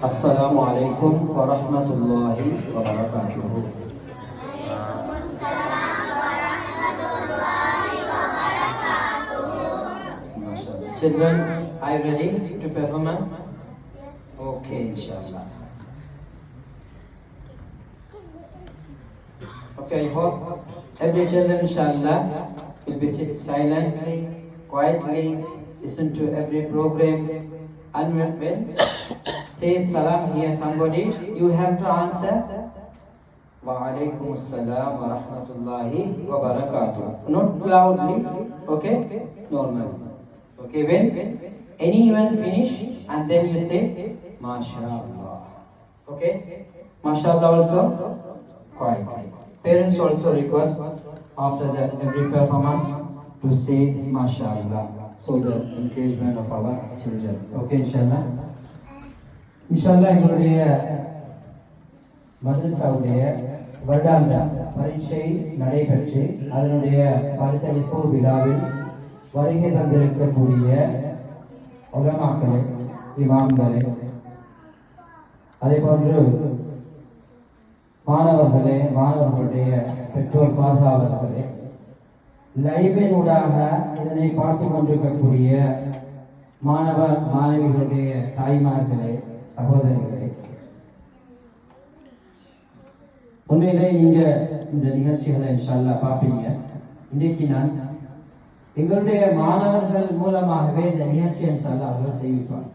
السلام عليكم ورحمة الله وبركاته. Children, are you ready to performance? Okay, inshallah. Okay, I hope every children, inshallah, will be sit silently, quietly, listen to every program, and when say salam here somebody, you have to answer wa alaikum assalam wa rahmatullahi wa barakatuh. Not loudly, okay? Normally. Okay, when anyone finish and then you say mashallah. Okay? Mashallah also quietly. Parents also request after the every performance to say mashallah, so the encouragement of our children. Okay, inshallah. இன்ஷால்லா எங்களுடைய மதரசாவுடைய வருடாந்த பரீட்சை நடைபெற்று அதனுடைய பரிசளிப்பு விழாவில் வருகை தந்திருக்கக்கூடிய உலமாக்களை, இமாம்களை, அதே போன்று மாணவர்களுடைய பெற்றோர் பாதுகாவலர்களே, லைவினூடாக இதனை பார்த்து கொண்டிருக்கக்கூடிய மாணவ மாணவிகளுடைய தாய்மார்களே, சகோதரிகளே, உண்மையிலே நீங்க இந்த நிகழ்ச்சிகளை இன்ஷால்லா பார்ப்பீங்க. இன்றைக்கு நான் எங்களுடைய மாணவர்கள் மூலமாகவே இந்த நிகழ்ச்சியை இன்ஷால்லா அவர்கள் செய்விப்பாங்க.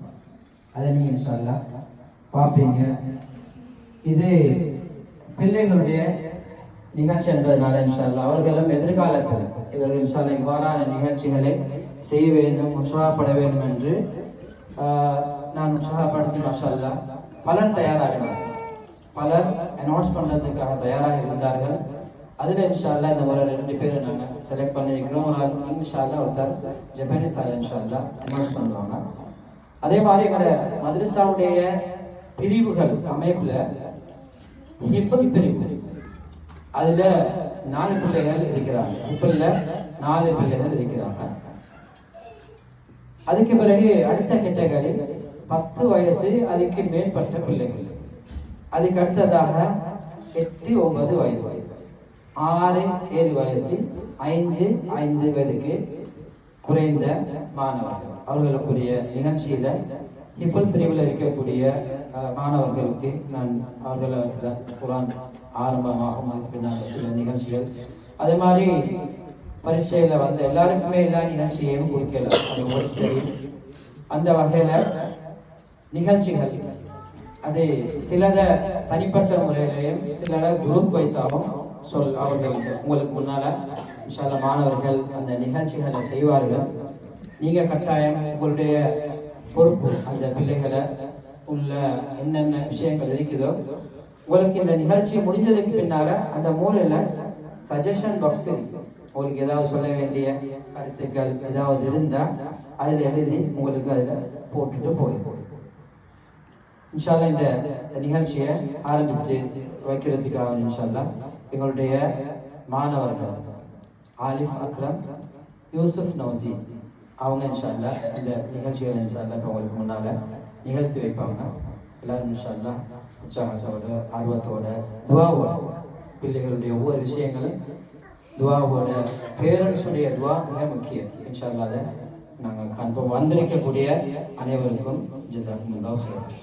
அதை நீங்க இன்ஷால்லா பார்ப்பீங்க. இது பிள்ளைகளுடைய நிகழ்ச்சி என்பதனால இன்ஷால்லா அவர்களும் எதிர்காலத்தில் இவர்கள் இன்ஷால்லா இவ்வாறான நிகழ்ச்சிகளை செய்ய வேண்டும், உற்சாகப்பட வேண்டும் என்று நான் உற்சாகப்படுத்தி மாஷால்லா பலர் தயாராகினார்கள். பலர் அனௌன்ஸ் பண்ணுறதுக்காக தயாராக இருந்தார்கள். அதில் இன்ஷால்லா இந்த ஒரு 2 பேரை நாங்கள் செலக்ட் பண்ணியிருக்கிறோம். ஒரு இன்ஷால்லா ஒருத்தர் ஜப்பானீஸ் இன்ஷால்லா அனௌன்ஸ் பண்ணுவாங்க. அதே மாதிரி எங்களோட மதரசாவுடைய பிரிவுகள் அமைப்பில் ஹிஃபுல் பிரிவு, அதில் 4 பிள்ளைகள் இருக்கிறாங்க. ஹிஃபுல்ல 4 பிள்ளைகள் இருக்கிறாங்க. அதுக்கு பிறகு அடுத்த கேட்டகரி 10 வயசு அதுக்கு மேற்பட்ட பிள்ளைகள். அதுக்கு அடுத்ததாக 8, 9 வயசு, 6, 7 வயசு, 5 வயதுக்கு குறைந்த மாணவர்கள். அவர்களுக்குரிய நிகழ்ச்சியில ஹிஃபுல் பிரிவில் இருக்கக்கூடிய மாணவர்களுக்கு நான் அவர்களை வச்சுதான் குரான் ஆரம்பமாகும். அதுக்கு பின்னால் சில நிகழ்ச்சிகள், அதே மாதிரி பரீட்சையில வந்த எல்லாருக்குமே எல்லா நிகழ்ச்சியையும் கொடுக்கல, அது உங்களுக்கு தெரியும். அந்த வகையில நிகழ்ச்சிகள் அது சிலத தனிப்பட்ட முறையிலையும் சிலத குரூப் வைஸாகவும் அவர்களுக்கு உங்களுக்கு முன்னால இன்ஷால்லா மாணவர்கள் அந்த நிகழ்ச்சிகளை செய்வார்கள். நீங்க கட்டாயம் உங்களுடைய பொறுப்பு. அந்த பிள்ளைகளை உள்ள என்னென்ன விஷயங்கள் இருக்குதோ உங்களுக்கு இந்த நிகழ்ச்சி முடிஞ்சதுக்கு பின்னால அந்த மூலையில சஜஷன் பாக்ஸ் இருக்கு. உங்களுக்கு ஏதாவது சொல்ல வேண்டிய கருத்துக்கள் ஏதாவது இருந்தா அதில் எழுதி உங்களுக்கு அதில் போட்டுட்டு போயிடும். இன்ஷால்லா இந்த நிகழ்ச்சியை ஆரம்பித்து வைக்கிறதுக்காக இன்ஷால்லா எங்களுடைய மாணவர்கள் ஆலிஃப் அக்ரம், யூசுப் நௌசி அவங்க இன்ஷால்லா இந்த நிகழ்ச்சிகளை இன்ஷால்லா இப்போ உங்களுக்கு முன்னால் நிகழ்த்தி வைப்பாங்க. எல்லாரும் இன்ஷால்லா உற்சாகத்தோட ஆர்வத்தோட துவாவோட பிள்ளைகளுடைய ஒவ்வொரு விஷயங்களும் துவாவோட பேரண்ட்ஸுடைய துவா மிக முக்கியம். இன்ஷால்லா அதை நாங்கள் காண்போம். வந்திருக்கக்கூடிய அனைவருக்கும் ஜஸாக்குமுல்லாஹ் ஹைரன்.